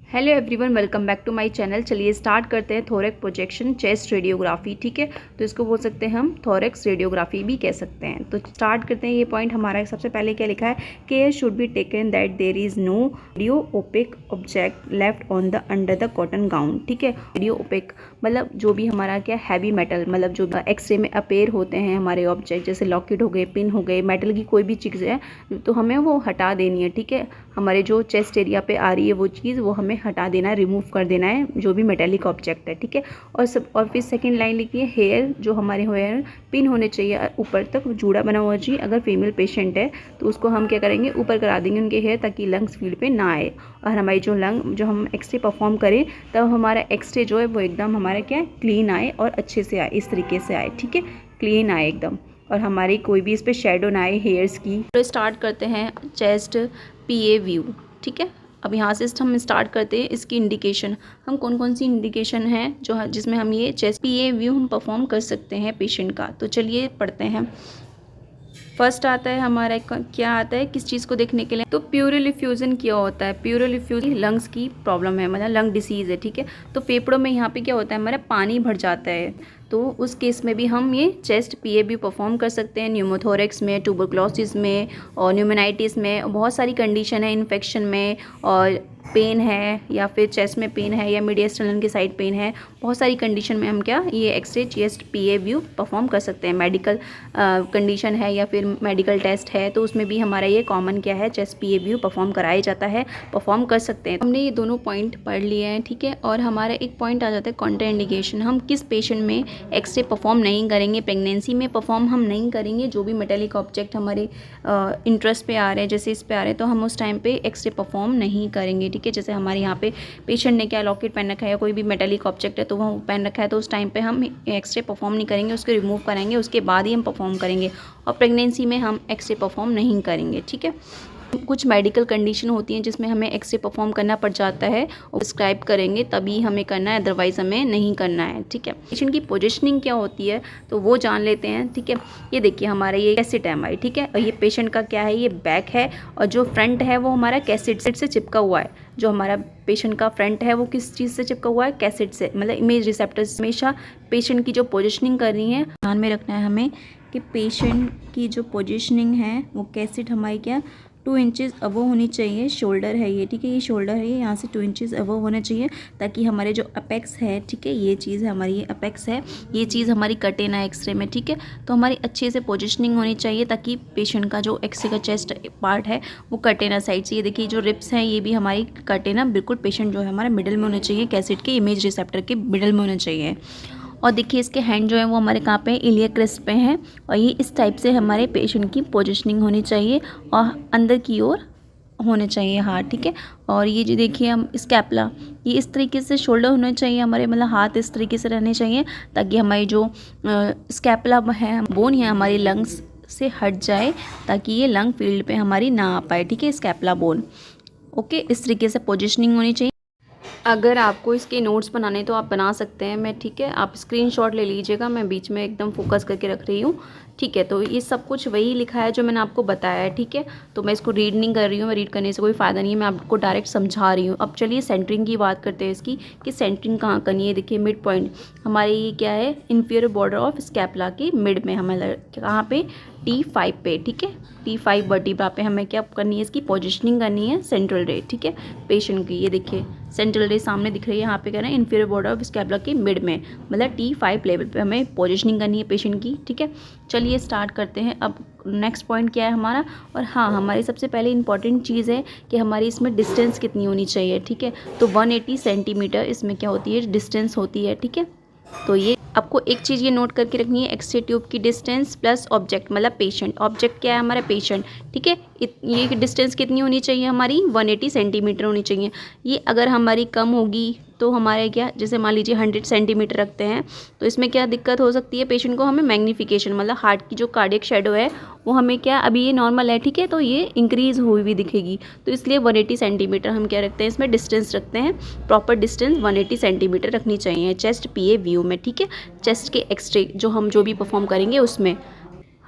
Hello everyone, welcome back to my channel. चलिए start करते हैं थोरेक्स प्रोजेक्शन चेस्ट रेडियोग्राफी। ठीक है, तो इसको बोल सकते हैं हम थोरेक्स रेडियोग्राफी भी कह सकते हैं। तो स्टार्ट करते हैं। ये पॉइंट हमारा सबसे पहले क्या लिखा है, care should be taken that there is no radio opaque object left on the under the cotton gown. ठीक है, रेडियो ओपेक मतलब जो भी हमारा क्या हैवी मेटल, मतलब जो एक्सरे में अपेयर होते हैं हमारे ऑब्जेक्ट, जैसे लॉकेट हो गए, पिन हो गए, मेटल की कोई भी चीज़ है तो हमें वो हटा देनी है। ठीक है, हमारे जो चेस्ट एरिया पे आ रही है वो चीज़, वो हमें हटा देना है, रिमूव कर देना है, जो भी मेटेलिक ऑब्जेक्ट है। ठीक है, और फिर सेकंड लाइन लिखी है, हेयर जो हमारे हेयर पिन होने चाहिए, ऊपर तक जूड़ा बना हुआ चाहिए। अगर फीमेल पेशेंट है तो उसको हम क्या करेंगे, ऊपर करा देंगे उनके हेयर, ताकि लंग्स फील्ड पे ना आए। और हमारी जो हम एक्सरे परफॉर्म करें तब हमारा एक्सरे जो है वो एकदम हमारा क्या क्लीन आए और अच्छे से आए, इस तरीके से आए। ठीक है, क्लीन आए एकदम, और हमारी कोई भी इस पर शेडो ना आए हेयर्स की। तो स्टार्ट करते हैं चेस्ट पीए व्यू। ठीक है, अब यहाँ से हम स्टार्ट करते हैं इसकी इंडिकेशन। हम कौन कौन सी इंडिकेशन है जो जिसमें हम ये चेस्ट पीए व्यू हम परफॉर्म कर सकते हैं पेशेंट का। तो चलिए पढ़ते हैं। फर्स्ट आता है हमारा, क्या आता है किस चीज़ को देखने के लिए, तो प्यूरल इफ्यूजन क्या होता है। प्यूरल इफ्यूजन लंग्स की प्रॉब्लम है, मतलब लंग डिसीज़ है। ठीक है, तो फेफड़ों में यहाँ पे क्या होता है, हमारा पानी भर जाता है, तो उस केस में भी हम ये चेस्ट पीए भी परफॉर्म कर सकते हैं। न्यूमोथोरेक्स में, ट्यूबरक्लोसिस में और न्यूमोनाइटिस में, बहुत सारी कंडीशन है, इन्फेक्शन में, और पेन है या फिर चेस्ट में पेन है या मीडियस्टर्नल की साइड पेन है, बहुत सारी कंडीशन में हम क्या ये एक्सरे चेस्ट पीए व्यू परफॉर्म कर सकते हैं। मेडिकल कंडीशन है या फिर मेडिकल टेस्ट है तो उसमें भी हमारा ये कॉमन क्या है, चेस्ट पीए व्यू परफॉर्म कराया जाता है, परफॉर्म कर सकते हैं। हमने ये दोनों पॉइंट पढ़ लिए हैं। ठीक है, और हमारा एक पॉइंट आ जाता है कॉन्ट्राइंडिकेशन। हम किस पेशेंट में एक्सरे परफॉर्म नहीं करेंगे, प्रेगनेंसी में परफॉर्म हम नहीं करेंगे। जो भी मेटेलिक ऑब्जेक्ट हमारे इंटरेस्ट पे आ रहे हैं, जैसे इस पे आ रहे हैं, तो हम उस टाइम पे एक्सरे परफॉर्म नहीं करेंगे। ठीक है, जैसे हमारे यहाँ पे पेशेंट ने क्या लॉकेट पहन रखा है या कोई भी मेटेलिक ऑब्जेक्ट है तो वह पहन रखा है, तो उस टाइम पे हम एक्सरे परफॉर्म नहीं करेंगे, उसको रिमूव कराएंगे, उसके बाद ही हम परफॉर्म करेंगे। और प्रेगनेंसी में हम एक्सरे परफॉर्म नहीं करेंगे। ठीक है, कुछ मेडिकल कंडीशन होती हैं जिसमें हमें एक्सरे परफॉर्म करना पड़ जाता है, और प्रिस्क्राइब करेंगे तभी हमें करना है, अदरवाइज हमें नहीं करना है। ठीक है, पेशेंट की पोजीशनिंग क्या होती है तो वो जान लेते हैं। ठीक है, ये देखिए हमारा ये कैसेट है हमारी। ठीक है, और ये पेशेंट का क्या है, ये बैक है, और जो फ्रंट है वो हमारा कैसेट से चिपका हुआ है। जो हमारा पेशेंट का फ्रंट है वो किस चीज़ से चिपका हुआ है, कैसेट से, मतलब इमेज रिसेप्टर्स। हमेशा पेशेंट की जो पोजिशनिंग करनी है ध्यान में रखना है हमें कि पेशेंट की जो पोजीशनिंग है वो कैसेट हमारी क्या 2 इंचेस अबव होनी चाहिए। शोल्डर है ये, ठीक है, ये शोल्डर है, ये यहाँ से 2 इंचेस अबव होना चाहिए, ताकि हमारे जो अपेक्स है, ठीक है, ये चीज़ है हमारी, ये अपेक्स है, ये चीज़ हमारी कटे ना एक्सरे में। ठीक है, तो हमारी अच्छे से पोजिशनिंग होनी चाहिए ताकि पेशेंट का जो एक्सरे का चेस्ट पार्ट है वो कटे ना साइड से। ये देखिए जो रिप्स हैं ये भी हमारी कटे ना, बिल्कुल पेशेंट जो है हमारा मिडल में होना चाहिए, कैसेट के इमेज रिसेप्टर के मिडल में होना चाहिए। और देखिए इसके हैंड जो है वो हमारे कहाँ पे, इलियक क्रिस्ट पे हैं, और ये इस टाइप से हमारे पेशेंट की पोजीशनिंग होनी चाहिए और अंदर की ओर होने चाहिए हाथ। ठीक है, और ये जो देखिए हम स्कैपुला, ये इस तरीके से शोल्डर होना चाहिए हमारे, मतलब हाथ इस तरीके से रहने चाहिए ताकि हमारी जो स्कैपुला है, बोन है हमारी लंग्स से हट जाए, ताकि ये लंग फील्ड पे हमारी ना आ पाए। ठीक है, स्कैपुला बोन, ओके, इस तरीके से पोजीशनिंग होनी चाहिए। अगर आपको इसके नोट्स बनाने तो आप बना सकते हैं, मैं ठीक है, आप स्क्रीनशॉट ले लीजिएगा, मैं बीच में एकदम फोकस करके रख रही हूँ। ठीक है, तो ये सब कुछ वही लिखा है जो मैंने आपको बताया है। ठीक है, तो मैं इसको रीड नहीं कर रही हूँ, मैं रीड करने से कोई फ़ायदा नहीं है, मैं आपको डायरेक्ट समझा रही हूँ। अब चलिए सेंटरिंग की बात करते हैं इसकी, कि सेंटरिंग कहाँ करनी है। देखिए मिड पॉइंट हमारी ये क्या है, इंफीरियर बॉर्डर ऑफ स्कैपुला के मिड में, हमें कहाँ पे, T5 पे। ठीक है, T5 वर्टिब्रा पे हमें क्या करनी है, इसकी पोजिशनिंग करनी है सेंट्रल रे। ठीक है, पेशेंट की ये देखिए सेंट्रल रे सामने दिख रही है, यहाँ पे कह रहे हैं इंफीरियर बॉर्डर ऑफ स्कैपुला के मिड में, मतलब T5 लेवल पे हमें पोजिशनिंग करनी है पेशेंट की। ठीक है, चलिए स्टार्ट करते हैं। अब नेक्स्ट पॉइंट क्या है हमारा, और हाँ हमारी सबसे पहले इंपॉर्टेंट चीज़ है कि हमारी इसमें डिस्टेंस कितनी होनी चाहिए। ठीक है, तो 180 सेंटीमीटर इसमें क्या होती है, डिस्टेंस होती है। ठीक है, तो ये आपको एक चीज़ ये नोट करके रखनी है, एक्सरे ट्यूब की डिस्टेंस प्लस ऑब्जेक्ट, मतलब पेशेंट, ऑब्जेक्ट क्या है हमारा पेशेंट। ठीक है, ये डिस्टेंस कितनी होनी चाहिए हमारी, 180 सेंटीमीटर होनी चाहिए। ये अगर हमारी कम होगी तो हमारे क्या, जैसे मान लीजिए 100 सेंटीमीटर रखते हैं, तो इसमें क्या दिक्कत हो सकती है पेशेंट को, हमें मैग्नीफिकेशन, मतलब हार्ट की जो कार्डियक शेडो है वो हमें क्या, अभी ये नॉर्मल है, ठीक है, तो ये इंक्रीज़ हुई हुई दिखेगी, तो इसलिए 180 सेंटीमीटर हम क्या रखते हैं, इसमें डिस्टेंस रखते हैं, प्रॉपर डिस्टेंस 180 सेंटीमीटर रखनी चाहिए चेस्ट पीए व्यू में। ठीक है, चेस्ट के एक्सरे जो हम जो भी परफॉर्म करेंगे उसमें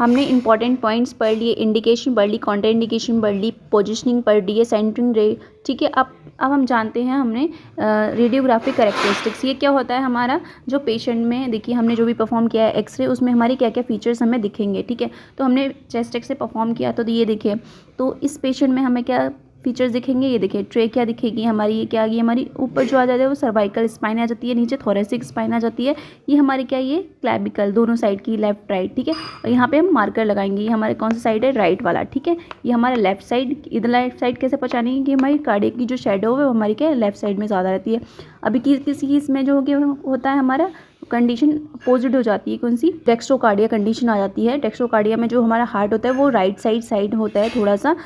हमने इंपॉर्टेंट पॉइंट्स पढ़ लिए, इंडिकेशन पढ़ ली, कॉन्ट्रा इंडिकेशन पढ़ ली, पोजिशनिंग पढ़ ली है, सेंटरिंग रे, ठीक है। अब हम जानते हैं हमने रेडियोग्राफिक कैरेक्टरिस्टिक्स। ये क्या होता है हमारा, जो पेशेंट में देखिए हमने जो भी परफॉर्म किया है एक्सरे, उसमें हमारी क्या क्या फीचर्स हमें दिखेंगे, ठीक है। तो हमने चेस्ट एक्सरे परफॉर्म किया तो ये देखिए, तो इस पेशेंट में हमें क्या फीचर्स दिखेंगे, ये देखिए ट्रेकिया दिखेगी हमारी, ये क्या, ये हमारी ऊपर जो आ जाता है वो सर्वाइकल स्पाइन आ जाती है, नीचे थोरेसिक स्पाइन आ जाती है, ये हमारी क्या, ये क्लैविकल दोनों साइड की, लेफ्ट राइट, ठीक है। और यहाँ पे हम मार्कर लगाएंगे, ये हमारे कौन सा साइड है, राइट वाला, ठीक है। ये हमारा लेफ्ट साइड, इधर लेफ्ट साइड कैसे पहचानेंगे कि हमारी कार्डियक की जो शेडो है वो हमारी क्या लेफ्ट साइड में ज़्यादा रहती है। अभी किसी इसमें जो होता है हमारा कंडीशन अपोजिट हो जाती है, कौन सी, डेक्स्ट्रोकार्डिया कंडीशन आ जाती है। डेक्स्ट्रोकार्डिया में जो हमारा हार्ट होता है वो राइट साइड होता है, थोड़ा सा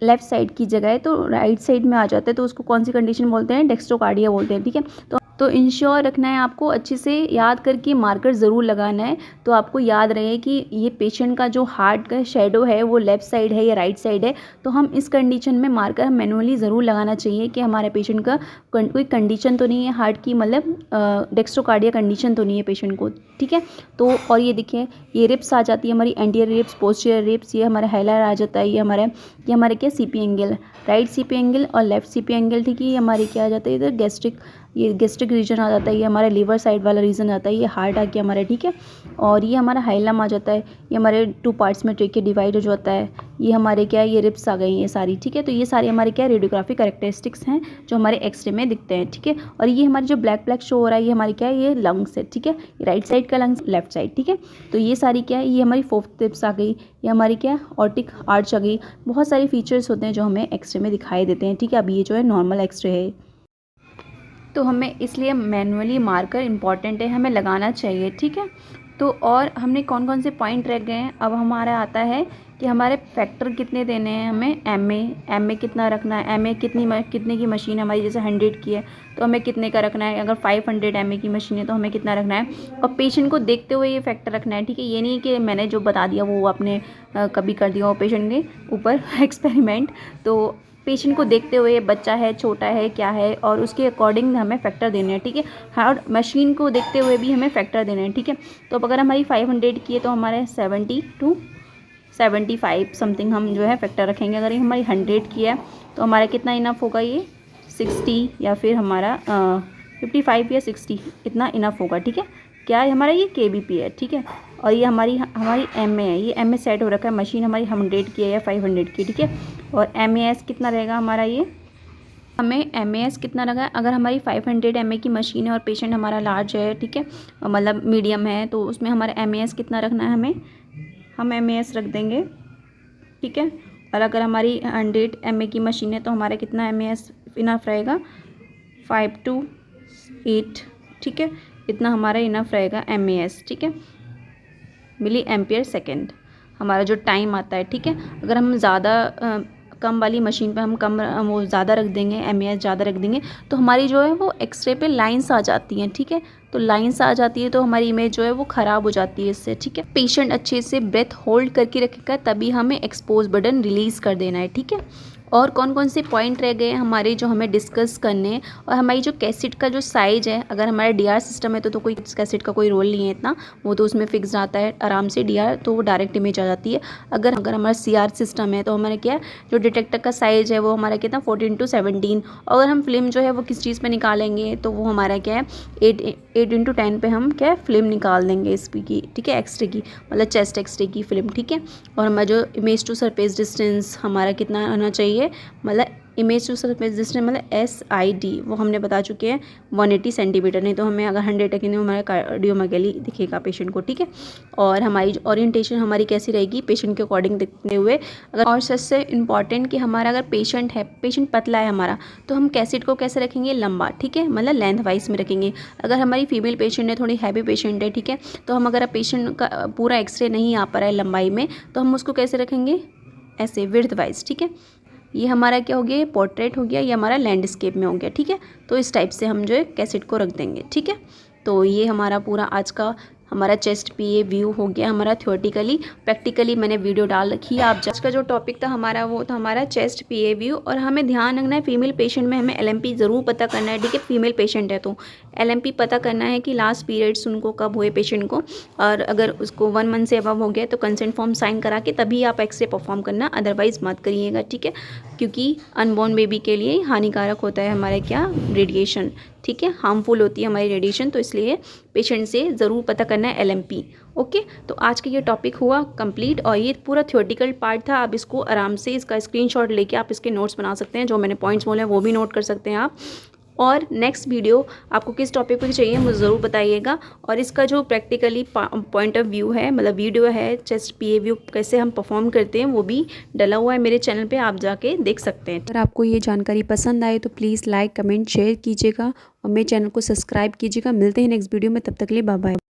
लेफ्ट साइड की जगह है तो राइट साइड में आ जाता है, तो उसको कौन सी कंडीशन बोलते हैं, डेक्स्ट्रोकार्डिया बोलते हैं, ठीक है। तो इंश्योर रखना है आपको, अच्छे से याद करके मार्कर ज़रूर लगाना है, तो आपको याद रहे कि ये पेशेंट का जो हार्ट का शेडो है वो लेफ़्ट साइड है या राइट साइड है। तो हम इस कंडीशन में मार्कर हम मैनुअली ज़रूर लगाना चाहिए कि हमारे पेशेंट का कोई कंडीशन तो नहीं है हार्ट की, मतलब डेक्स्ट्रोकार्डिया कंडीशन तो नहीं है पेशेंट को, ठीक है। तो और ये देखिए, ये रिप्स आ जाती है हमारी, एंटीरियर रिप्स, पोस्टीरियर रिप्स, ये हमारा हाइलाइट आ जाता है, ये हमारे क्या CP angle, right CP angle और लेफ्ट सीपी एंगल, ठीक है। ये हमारी क्या आ जाता है, इधर गैस्ट्रिक रीजन आ जाता है, ये हमारा लीवर साइड वाला रीजन आता है, ये हार्ट आ गया हमारा, ठीक है। और ये हमारा हाइलम आ जाता है, ये हमारे 2 पार्ट्स में ट्रेकिया डिवाइड हो जाता है, ये हमारे क्या है, ये रिप्स आ गई ये सारी, ठीक है। तो ये सारे हमारे क्या रेडियोग्राफिक कैरेक्टरिस्टिक्स हैं जो हमारे एक्सरे में दिखते हैं, ठीक है। और ये हमारी जो ब्लैक शो हो रहा है ये हमारी क्या है, ये लंग्स है, ठीक है। राइट साइड का लंग्स, लेफ्ट साइड, ठीक है। तो ये सारी क्या है, ये हमारी फोर्थ रिप्स आ गई, ये हमारी क्या है, ऑर्टिक आर्च आ गई। बहुत सारे फीचर्स होते हैं जो हमें एक्सरे में दिखाई देते हैं, ठीक है। अब ये जो है नॉर्मल एक्सरे है, तो हमें इसलिए मैनुअली मार्कर इम्पॉर्टेंट है, हमें लगाना चाहिए, ठीक है। तो और हमने कौन कौन से पॉइंट रह गए हैं, अब हमारा आता है कि हमारे फैक्टर कितने देने हैं हमें, एम ए कितना रखना है, एम ए कितने की मशीन है हमारी, जैसे 100 की है तो हमें कितने का रखना है, अगर 500 एम ए की मशीन है तो हमें कितना रखना है, और पेशेंट को देखते हुए ये फैक्टर रखना है, ठीक है। ये नहीं कि मैंने जो बता दिया वो आपने कभी कर दिया हो पेशेंट के ऊपर एक्सपेरिमेंट, तो पेशेंट को देखते हुए बच्चा है, छोटा है, क्या है, और उसके अकॉर्डिंग हमें फैक्टर देने हैं, ठीक है। और मशीन को देखते हुए भी हमें फैक्टर देने हैं, ठीक है। तो अब अगर हमारी 500 की है तो हमारे 70 to 75 समथिंग हम जो है फैक्टर रखेंगे। अगर ये हमारी 100 की है तो हमारा कितना इनफ होगा, ये 60 या फिर हमारा 55 या 60 इतना इनफ होगा, ठीक है। क्या है हमारा, ये KBP है, ठीक है। और ये हमारी MA है, ये MA सेट हो रखा है, मशीन हमारी 100 की है या 500 की, ठीक है। और MAS कितना रहेगा हमारा, ये हमें MAS कितना लगा है, अगर हमारी 500 MA की मशीन है और पेशेंट हमारा लार्ज है, ठीक है, मतलब मीडियम है, तो उसमें हमारा MAS कितना रखना है, हम MAS रख देंगे, ठीक है। और अगर हमारी 100 MA की मशीन है तो हमारा कितना MAS इनफ रहेगा, 5 to 8, ठीक है। इतना हमारा इनफ रहेगा MAS, ठीक है, मिली एम्पियर सेकेंड हमारा जो टाइम आता है, ठीक है। अगर हम ज़्यादा कम वाली मशीन पे हम कम वो ज़्यादा रख देंगे, MAS ज़्यादा रख देंगे तो हमारी जो है वो एक्सरे पे लाइंस आ जाती हैं, ठीक है। तो लाइंस आ जाती है तो हमारी इमेज जो है वो ख़राब हो जाती है इससे, ठीक है। पेशेंट अच्छे से ब्रेथ होल्ड करके रखेगा तभी हमें एक्सपोज बटन रिलीज़ कर देना है, ठीक है। और कौन कौन से पॉइंट रह गए हमारे जो हमें डिस्कस करने हैं, और हमारी जो कैसेट का जो साइज़ है, अगर हमारा DR सिस्टम है तो कोई कैसेट का कोई रोल नहीं है इतना, वो तो उसमें फिक्स आता है आराम से DR, तो वो डायरेक्ट इमेज आ जाती है। अगर हमारा CR सिस्टम है तो हमारा क्या है, जो डिटेक्टर का साइज़ है वो हमारा कितना 14 to 17, अगर हम फिल्म जो है वो किस चीज़ पर निकालेंगे तो वो हमारा क्या है 8 into 10 पे हम क्या है फिल्म निकाल देंगे इसकी की, ठीक है, एक्सरे की, मतलब चेस्ट एक्सरे की फिल्म, ठीक है। और हमारा जो इमेज टू सरफेस डिस्टेंस हमारा कितना होना चाहिए, मतलब इमेज टू सरफेस डिस्टेंस मतलब SID वो हमने बता चुके हैं 180 सेंटीमीटर, नहीं तो हमें अगर 100 रखेंगे हमारा कार्डियोमेगाली दिखेगा पेशेंट को, ठीक है। और हमारी ओरिएंटेशन हमारी कैसी रहेगी, पेशेंट के अकॉर्डिंग दिखते हुए। अगर और सबसे इम्पॉर्टेंट कि हमारा अगर पेशेंट पतला है हमारा तो हम कैसेट को कैसे रखेंगे, लंबा, ठीक है, मतलब लेंथ वाइज में रखेंगे। अगर हमारी फीमेल पेशेंट है, थोड़ी हैवी पेशेंट है, ठीक है, तो हम अगर पेशेंट का पूरा एक्सरे नहीं आ पा रहा है लंबाई में तो हम उसको कैसे रखेंगे, ऐसे विड्थ वाइज, ठीक है। ये हमारा क्या हो गया, ये पोर्ट्रेट हो गया, ये हमारा लैंडस्केप में हो गया, ठीक है। तो इस टाइप से हम जो है कैसेट को रख देंगे, ठीक है। तो ये हमारा पूरा आज का हमारा चेस्ट पीए व्यू हो गया हमारा थ्योरेटिकली। प्रैक्टिकली मैंने वीडियो डाल रखी है। आप का जो टॉपिक था हमारा वो था हमारा चेस्ट पीए व्यू। और हमें ध्यान रखना है फीमेल पेशेंट में हमें एलएमपी ज़रूर पता करना है, ठीक है। फीमेल पेशेंट है तो एलएमपी पता करना है कि लास्ट पीरियड्स उनको कब हुए पेशेंट को, और अगर उसको 1 मंथ से अबव हो गया तो कंसेंट फॉर्म साइन करा के तभी आप एक्सरे परफॉर्म करना, अदरवाइज मत करिएगा, ठीक है। क्योंकि अनबॉर्न बेबी के लिए हानिकारक होता है हमारे क्या रेडिएशन, ठीक है, हार्मफुल होती है हमारी रेडिएशन। तो इसलिए पेशेंट से ज़रूर पता करना है एलएमपी। ओके, तो आज का ये टॉपिक हुआ कंप्लीट और ये पूरा थ्योरेटिकल पार्ट था। आप इसको आराम से इसका स्क्रीनशॉट लेके आप इसके नोट्स बना सकते हैं, जो मैंने पॉइंट्स बोले हैं वो भी नोट कर सकते हैं आप। और नेक्स्ट वीडियो आपको किस टॉपिक पर चाहिए मुझे ज़रूर बताइएगा। और इसका जो प्रैक्टिकली पॉइंट ऑफ व्यू है, मतलब वीडियो है चेस्ट पीए व्यू कैसे हम परफॉर्म करते हैं, वो भी डला हुआ है मेरे चैनल पे, आप जाके देख सकते हैं। अगर आपको ये जानकारी पसंद आए तो प्लीज़ लाइक कमेंट शेयर कीजिएगा और मेरे चैनल को सब्सक्राइब कीजिएगा। मिलते हैं नेक्स्ट वीडियो में, तब तक के लिए बाय बाय।